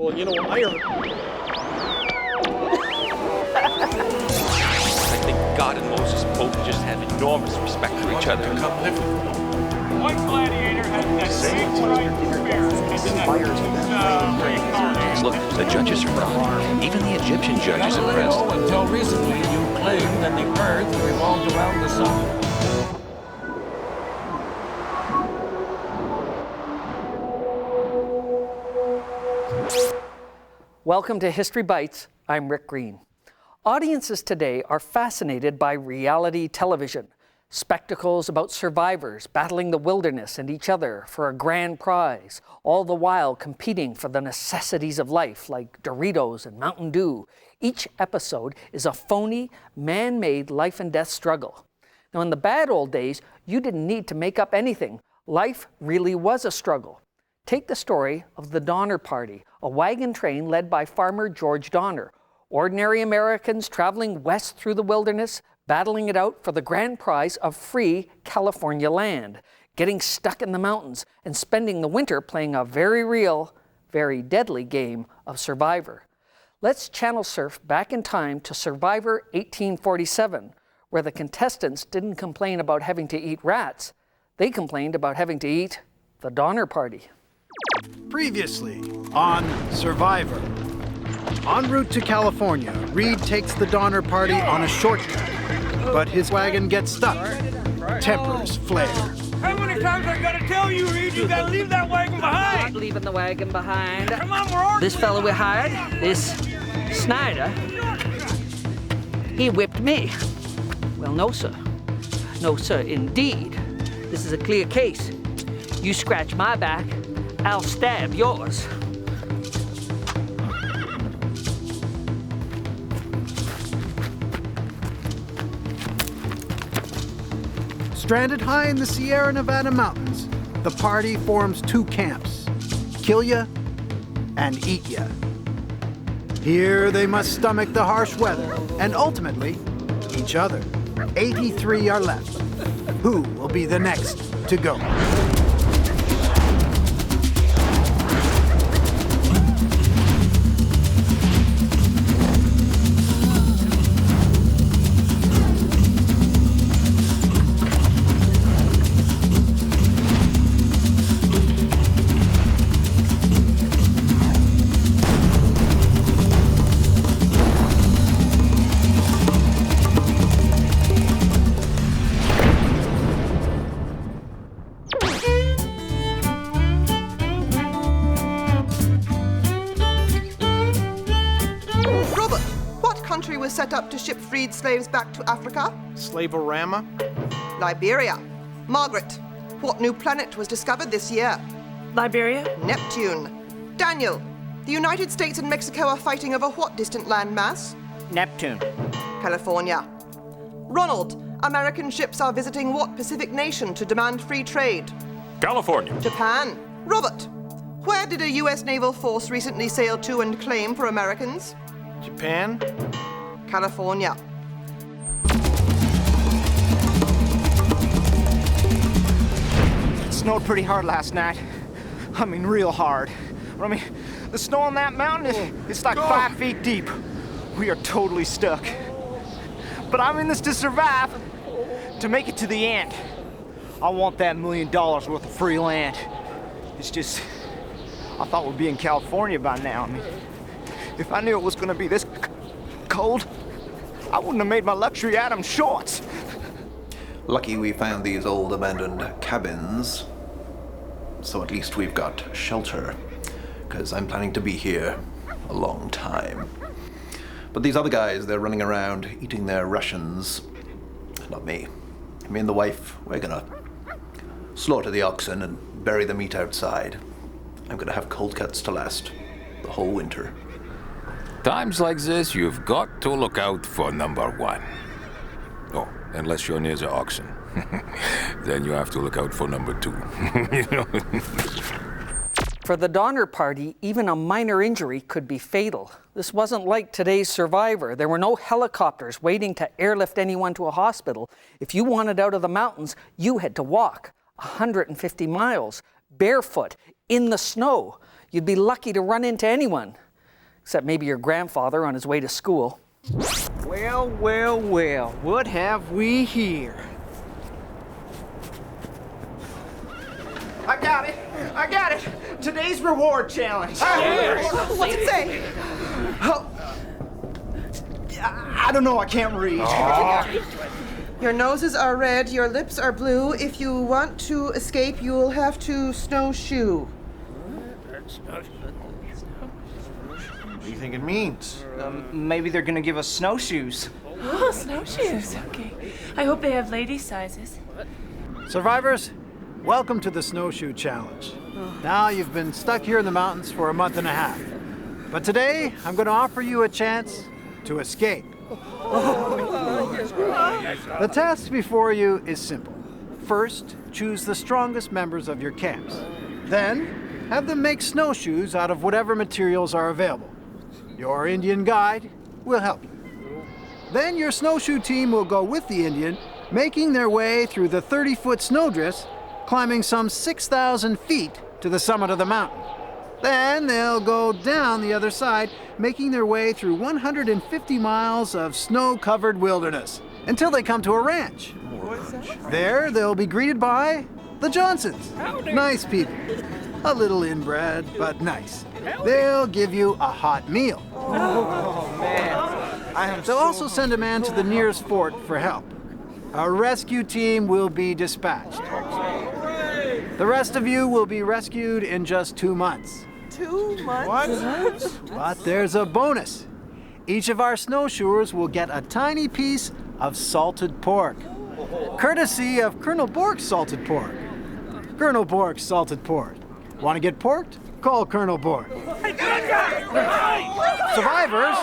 Well, you know, I think God and Moses both just have enormous respect for each other. One gladiator has that big bright spear. Look, the judges are proud. Even the Egyptian judge is impressed. Until recently, you claimed that the earth revolved around the sun. Welcome to History Bites. I'm Rick Green. Audiences today are fascinated by reality television, spectacles about survivors battling the wilderness and each other for a grand prize, all the while competing for the necessities of life like Doritos and Mountain Dew. Each episode is a phony, man-made life and death struggle. Now, in the bad old days, you didn't need to make up anything. Life really was a struggle. Take the story of the Donner Party, a wagon train led by farmer George Donner. Ordinary Americans traveling west through the wilderness, battling it out for the grand prize of free California land, getting stuck in the mountains and spending the winter playing a very real, very deadly game of Survivor. Let's channel surf back in time to Survivor 1847, where the contestants didn't complain about having to eat rats. They complained about having to eat the Donner Party. Previously on Survivor. En route to California, Reed takes the Donner Party on a shortcut, but his wagon gets stuck. Tempers flare. How many times I gotta tell you, Reed, you gotta leave that wagon behind? Not leaving the wagon behind. Come on, we're on. This fellow we hired, this Snyder, he whipped me. Well, no, sir. No, sir, indeed. This is a clear case. You scratch my back, I'll stab yours. Stranded high in the Sierra Nevada mountains, the party forms two camps: kill ya and eat ya. Here they must stomach the harsh weather and ultimately each other. 83 are left. Who will be the next to go? Set up to ship freed slaves back to Africa? Slavorama? Liberia. Margaret, what new planet was discovered this year? Liberia? Neptune. Daniel, the United States and Mexico are fighting over what distant landmass? Neptune. California. Ronald, American ships are visiting what Pacific nation to demand free trade? California. Japan. Robert, where did a U.S. naval force recently sail to and claim for Americans? Japan. California. It snowed pretty hard last night. I mean, real hard. I mean, the snow on that mountain, it's like 5 feet deep. We are totally stuck. But I'm in this to survive, to make it to the end. I want that $1 million worth of free land. It's just, I thought we'd be in California by now. I mean, if I knew it was gonna be this cold, I wouldn't have made my luxury Adam shorts. Lucky we found these old abandoned cabins, so at least we've got shelter, because I'm planning to be here a long time. But these other guys, they're running around eating their rations. Not me. Me and the wife, we're gonna slaughter the oxen and bury the meat outside. I'm gonna have cold cuts to last the whole winter. Times like this, you've got to look out for number one. Oh, unless you're near the oxen. Then you have to look out for number two. You know? For the Donner Party, even a minor injury could be fatal. This wasn't like today's Survivor. There were no helicopters waiting to airlift anyone to a hospital. If you wanted out of the mountains, you had to walk 150 miles, barefoot, in the snow. You'd be lucky to run into anyone, except maybe your grandfather on his way to school. Well, well, well, what have we here? I got it! Today's reward challenge. What's it say? Oh, I don't know, I can't read. Your noses are red, your lips are blue. If you want to escape, you'll have to snowshoe. What do you think it means? Maybe they're gonna give us snowshoes. Oh, snowshoes. Okay. I hope they have lady sizes. Survivors, welcome to the Snowshoe Challenge. Now you've been stuck here in the mountains for a month and a half. But today, I'm going to offer you a chance to escape. The task before you is simple. First, choose the strongest members of your camps. Then, have them make snowshoes out of whatever materials are available. Your Indian guide will help you. Then your snowshoe team will go with the Indian, making their way through the 30-foot snowdrifts, climbing some 6,000 feet to the summit of the mountain. Then they'll go down the other side, making their way through 150 miles of snow-covered wilderness until they come to a ranch. There, they'll be greeted by the Johnsons. Nice people. A little inbred, but nice. They'll give you a hot meal. Oh, man. They'll also send a man to the nearest fort for help. A rescue team will be dispatched. The rest of you will be rescued in just 2 months. 2 months? What? But there's a bonus. Each of our snowshoers will get a tiny piece of salted pork, courtesy of Colonel Bork's salted pork. Colonel Bork's salted pork. Want to get porked? Call Colonel Bork. Survivors,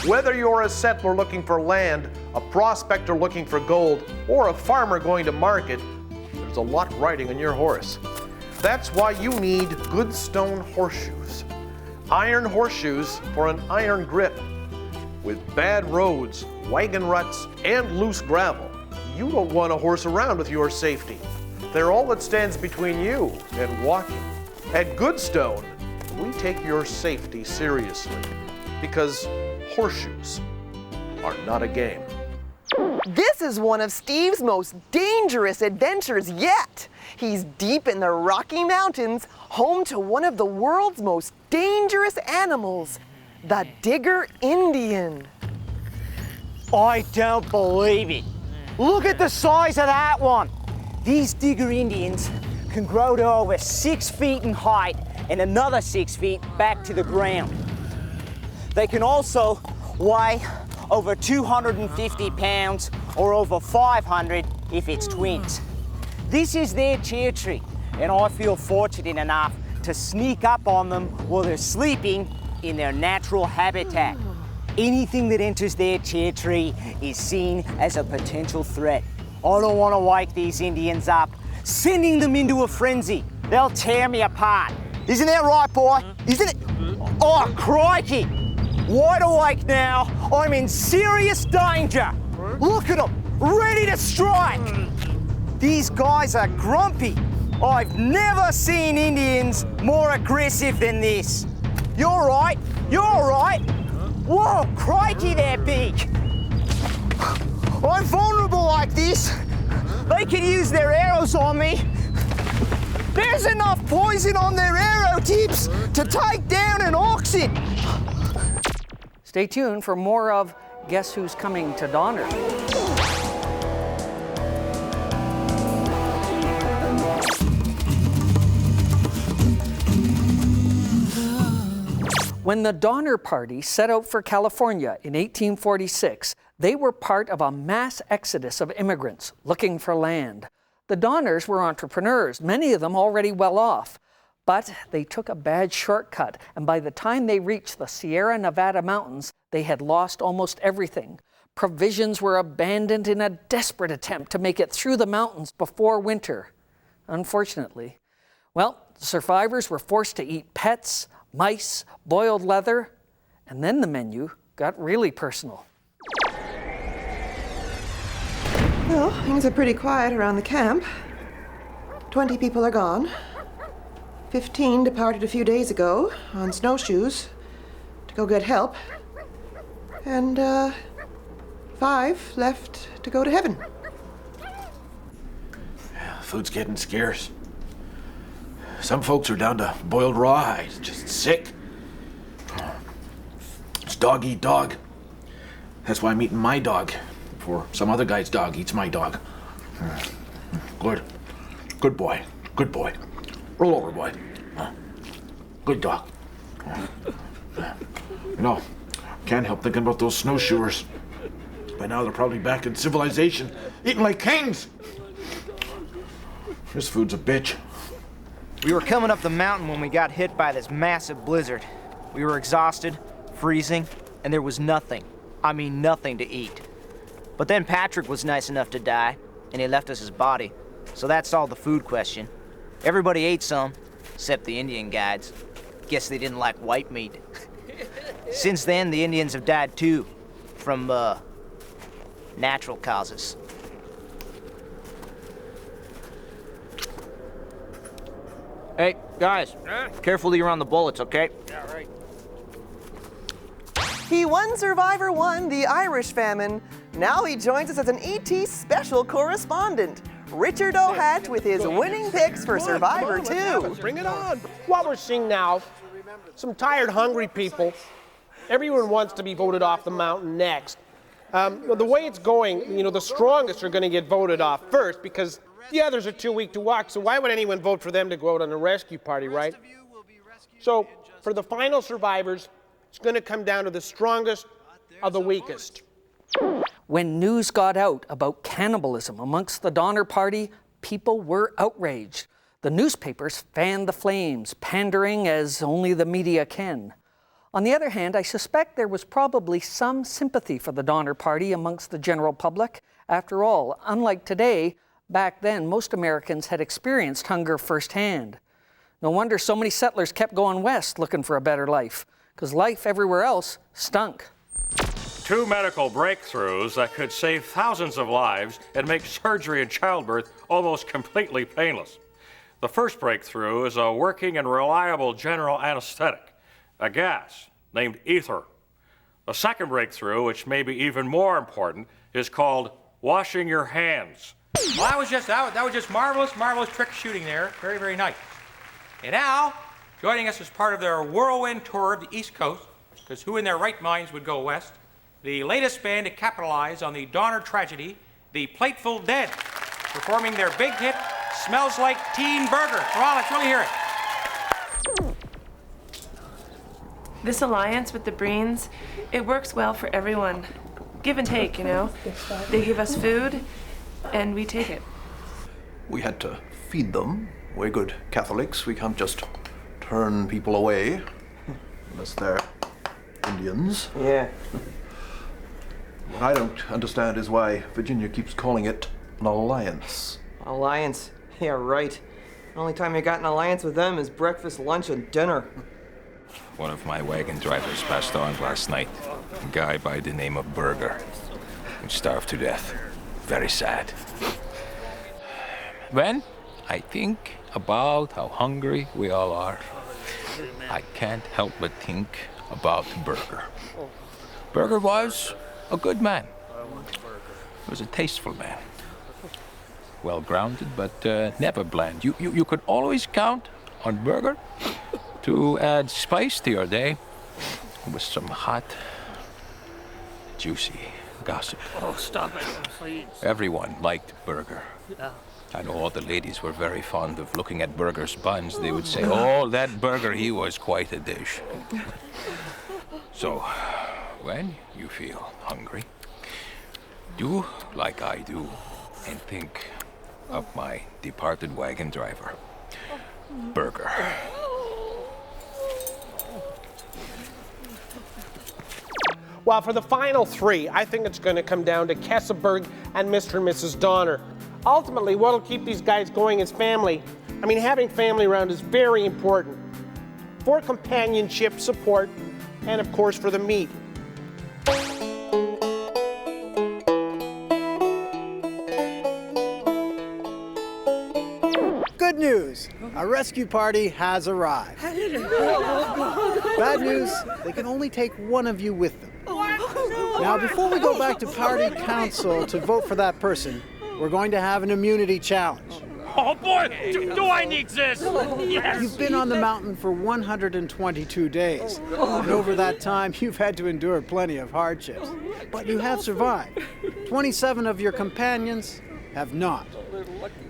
Whether you're a settler looking for land, a prospector looking for gold, or a farmer going to market, there's a lot riding on your horse. That's why you need good stone horseshoes. Iron horseshoes for an iron grip. With bad roads, wagon ruts, and loose gravel, you don't want to horse around with your safety. They're all that stands between you and walking. At Goodstone, we take your safety seriously because horseshoes are not a game. This is one of Steve's most dangerous adventures yet. He's deep in the Rocky Mountains, home to one of the world's most dangerous animals, the Digger Indian. I don't believe it. Look at the size of that one. These Digger Indians can grow to over 6 feet in height and another 6 feet back to the ground. They can also weigh over 250 pounds or over 500 if it's twins. This is their territory, and I feel fortunate enough to sneak up on them while they're sleeping in their natural habitat. Anything that enters their territory is seen as a potential threat. I don't want to wake these Indians up, sending them into a frenzy. They'll tear me apart. Isn't that right, boy? Isn't it? Oh, crikey! Wide awake now, I'm in serious danger. Look at them, ready to strike. These guys are grumpy. I've never seen Indians more aggressive than this. You're right, you're right. Whoa, crikey, they're big. I'm vulnerable like this. They can use their arrows on me. There's enough poison on their arrow tips to take down an oxen. Stay tuned for more of Guess Who's Coming to Donner. When the Donner Party set out for California in 1846, they were part of a mass exodus of immigrants looking for land. The Donners were entrepreneurs, many of them already well off. But they took a bad shortcut, and by the time they reached the Sierra Nevada mountains, they had lost almost everything. Provisions were abandoned in a desperate attempt to make it through the mountains before winter. Unfortunately, well, the survivors were forced to eat pets, mice, boiled leather, and then the menu got really personal. Well, things are pretty quiet around the camp. 20 people are gone. 15 departed a few days ago on snowshoes to go get help. And 5 left to go to heaven. Food's getting scarce. Some folks are down to boiled rawhide, just sick. It's dog eat dog. That's why I'm eating my dog before some other guy's dog eats my dog. Good. Good boy. Good boy. Roll over, boy. Good dog. You know, can't help thinking about those snowshoers. By now they're probably back in civilization, eating like kings. This food's a bitch. We were coming up the mountain when we got hit by this massive blizzard. We were exhausted, freezing, and there was nothing. I mean nothing to eat. But then Patrick was nice enough to die, and he left us his body. So that solved the food question. Everybody ate some, except the Indian guides. Guess they didn't like white meat. Since then, the Indians have died too, from natural causes. Hey, guys, careful that you're on the bullets, okay? Yeah, right. He won Survivor 1, the Irish famine. Now he joins us as an ET special correspondent. Richard O'Hatch with his winning picks for Survivor 2. Bring it on. What we're seeing now, some tired, hungry people. Everyone wants to be voted off the mountain next. The way it's going, the strongest are going to get voted off first because the others are too weak to walk. So why would anyone vote for them to go out on a rescue party, right? So for the final survivors, it's going to come down to the strongest of the weakest. When news got out about cannibalism amongst the Donner Party, people were outraged. The newspapers fanned the flames, pandering as only the media can. On the other hand, I suspect there was probably some sympathy for the Donner Party amongst the general public. After all, unlike today, back then most Americans had experienced hunger firsthand. No wonder so many settlers kept going west looking for a better life, because life everywhere else stunk. 2 medical breakthroughs that could save thousands of lives and make surgery and childbirth almost completely painless. The first breakthrough is a working and reliable general anesthetic, a gas named ether. The second breakthrough, which may be even more important, is called washing your hands. Well, that was just marvelous trick shooting there. Very, very nice. And now, joining us as part of their whirlwind tour of the East Coast, because who in their right minds would go west, the latest band to capitalize on the Donner tragedy, the Plateful Dead, performing their big hit, Smells Like Teen Burger. Come on, let's really hear it. This alliance with the Breens, it works well for everyone. Give and take, They give us food, and we take it. We had to feed them. We're good Catholics. We can't just turn people away unless they're Indians. Yeah. What I don't understand is why Virginia keeps calling it an alliance. Alliance. Yeah, right. The only time you got an alliance with them is breakfast, lunch, and dinner. One of my wagon drivers passed on last night. A guy by the name of Burger. He starved to death. Very sad. When I think about how hungry we all are, I can't help but think about Burger. Burger was a good man. He was a tasteful man. Well-grounded, but never bland. You could always count on Burger to add spice to your day with some hot, juicy gossip. Oh, stop it, please. Everyone liked Burger. Yeah. I know all the ladies were very fond of looking at Burger's buns. They would say, oh, that Burger, he was quite a dish. So, when you feel hungry, do like I do and think of my departed wagon driver, Burger. Well, for the final 3, I think it's going to come down to Kesselberg and Mr. and Mrs. Donner. Ultimately, what'll keep these guys going is family. I mean, having family around is very important. For companionship, support, and of course for the meat. Good news, a rescue party has arrived. Bad news, they can only take one of you with them. Now, before we go back to party council to vote for that person, we're going to have an immunity challenge. Oh boy, do I need this? Yes. You've been on the mountain for 122 days. And over that time, you've had to endure plenty of hardships. But you have survived. 27 of your companions have not.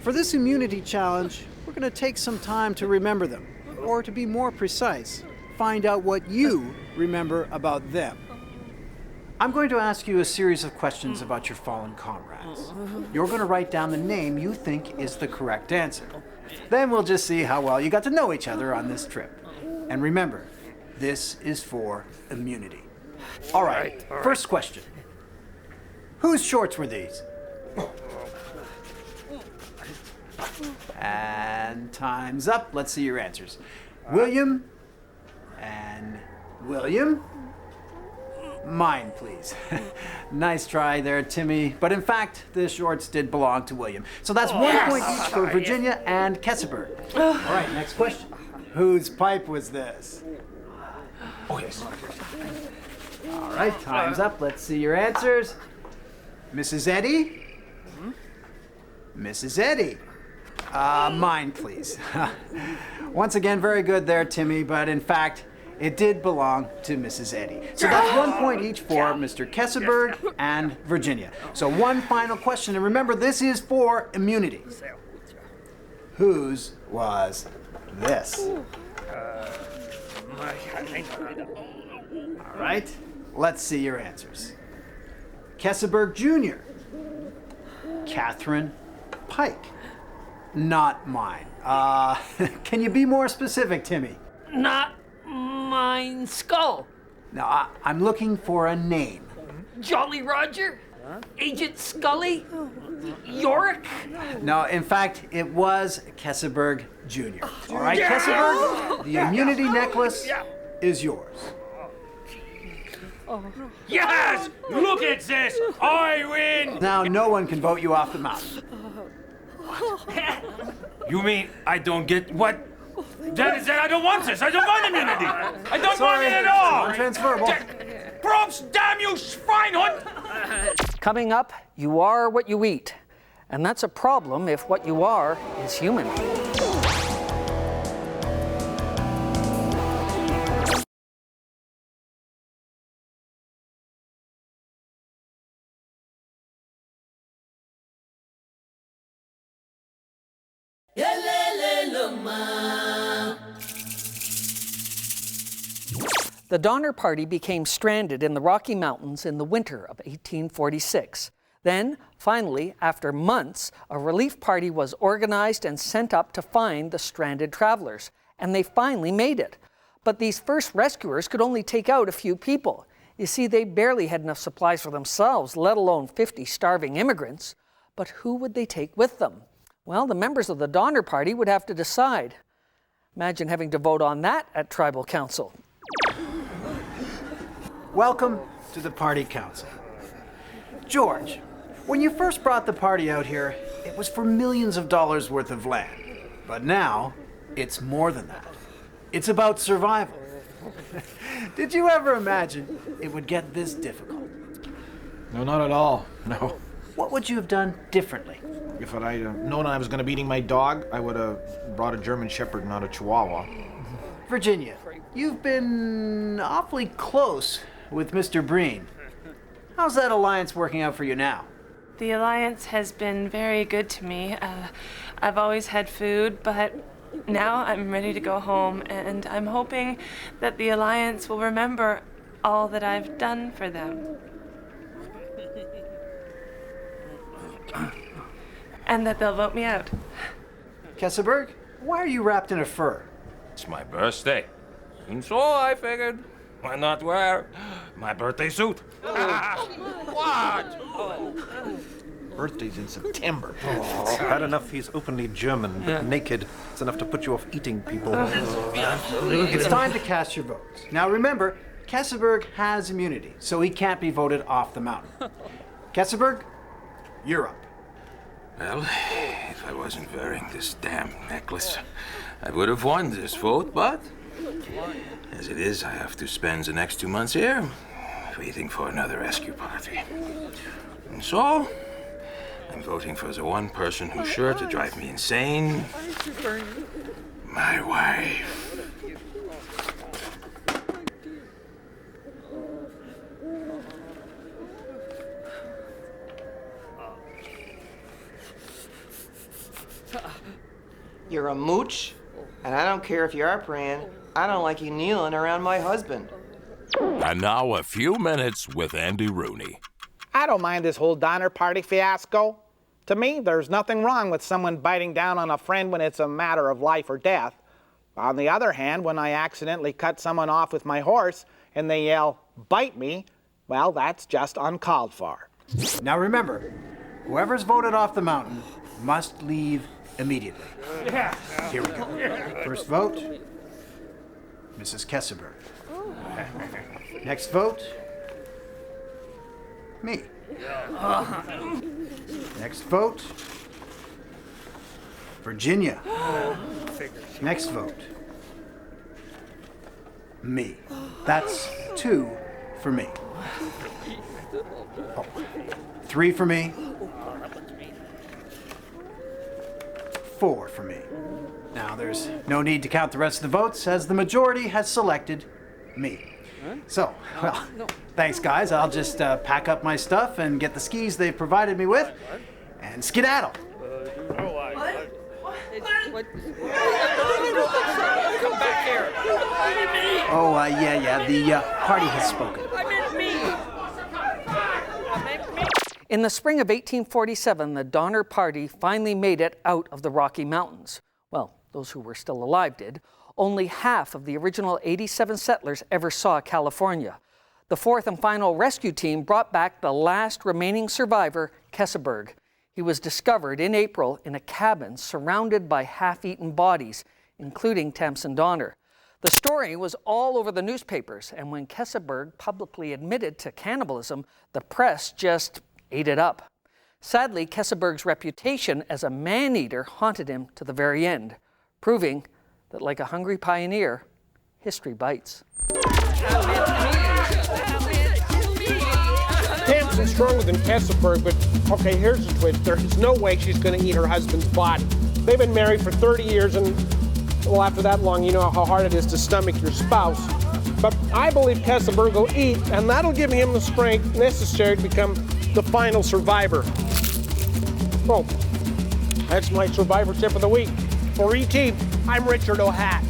For this immunity challenge, we're going to take some time to remember them. Or to be more precise, find out what you remember about them. I'm going to ask you a series of questions about your fallen comrades. You're going to write down the name you think is the correct answer. Then we'll just see how well you got to know each other on this trip. And remember, this is for immunity. All right, first question. Whose shorts were these? And time's up. Let's see your answers. William and William. Mine, please. Nice try there, Timmy. But in fact, the shorts did belong to William. So that's 1 point each for Virginia and Kesselberg. All right, next question. Whose pipe was this? Oh, yes. All right, time's up. Let's see your answers. Mrs. Eddy? Mrs. Eddy. Mine, please. Once again, very good there, Timmy, but in fact, it did belong to Mrs. Eddy. So that's 1 point each for Mr. Kesselberg and Virginia. So one final question, and remember, this is for immunity. Whose was this? All right, let's see your answers. Kesselberg Jr. Catherine Pike. Not mine. Can you be more specific, Timmy? Not mine skull. No, I'm looking for a name. Jolly Roger? Agent Scully? Yorick? No, in fact, it was Kesselberg Jr. All right, Kesselberg, the immunity necklace is yours. Yes! Look at this! I win! Now, no one can vote you off the mountain. You mean I don't get what? That I don't want this. I don't want immunity. I don't want it at all. Transferable. Probes, damn you, Schweinhund! Coming up, you are what you eat. And that's a problem if what you are is human. The Donner Party became stranded in the Rocky Mountains in the winter of 1846. Then, finally, after months, a relief party was organized and sent up to find the stranded travelers. And they finally made it. But these first rescuers could only take out a few people. You see, they barely had enough supplies for themselves, let alone 50 starving immigrants. But who would they take with them? Well, the members of the Donner Party would have to decide. Imagine having to vote on that at Tribal Council. Welcome to the Party Council. George, when you first brought the party out here, it was for millions of dollars worth of land. But now, it's more than that. It's about survival. Did you ever imagine it would get this difficult? No, not at all. No. What would you have done differently? If I'd known I was going to be eating my dog, I would have brought a German Shepherd, not a Chihuahua. Virginia, you've been awfully close with Mr. Breen. How's that alliance working out for you now? The alliance has been very good to me. I've always had food, but now I'm ready to go home, and I'm hoping that the alliance will remember all that I've done for them. And that they'll vote me out. Kesselberg, why are you wrapped in a fur? It's my birthday. And so I figured, why not wear my birthday suit? What? Birthday's in September. Bad enough he's openly German, but naked. It's enough to put you off eating people. It's time to cast your votes. Now remember, Kesselberg has immunity, so he can't be voted off the mountain. Kesselberg, you're up. Well, if I wasn't wearing this damn necklace, I would have won this vote, but as it is, I have to spend the next 2 months here waiting for another rescue party. And so, I'm voting for the one person who's sure to drive me insane. My wife. You're a mooch, and I don't care if you are praying. I don't like you kneeling around my husband. And now a few minutes with Andy Rooney. I don't mind this whole Donner Party fiasco. To me, there's nothing wrong with someone biting down on a friend when it's a matter of life or death. On the other hand, when I accidentally cut someone off with my horse and they yell, "Bite me," well, that's just uncalled for. Now remember, whoever's voted off the mountain must leave immediately. Here we go. First vote, Mrs. Kesselberg. Next vote, me. Next vote, Virginia. Next vote, me. That's 2 for me. 3 for me. 4 for me. Now, there's no need to count the rest of the votes, as the majority has selected me. So, well, thanks, guys. I'll just pack up my stuff and get the skis they've provided me with and skedaddle. Come back here. Oh, yeah, the party has spoken. In the spring of 1847, the Donner Party finally made it out of the Rocky Mountains. Well, those who were still alive did. Only half of the original 87 settlers ever saw California. The fourth and final rescue team brought back the last remaining survivor, Kesselberg. He was discovered in April in a cabin surrounded by half-eaten bodies, including Tamsen Donner. The story was all over the newspapers, and when Kesselberg publicly admitted to cannibalism, the press just ate it up. Sadly, Kesselberg's reputation as a man-eater haunted him to the very end, proving that, like a hungry pioneer, history bites. Tamsen's stronger than Kesselberg, but okay, here's the twist. There is no way she's going to eat her husband's body. They've been married for 30 years, and well, after that long, you know how hard it is to stomach your spouse. But I believe Kesselberg will eat, and that'll give him the strength necessary to become the final survivor. Well, that's my survivor tip of the week. For ET, I'm Richard O'Hatch.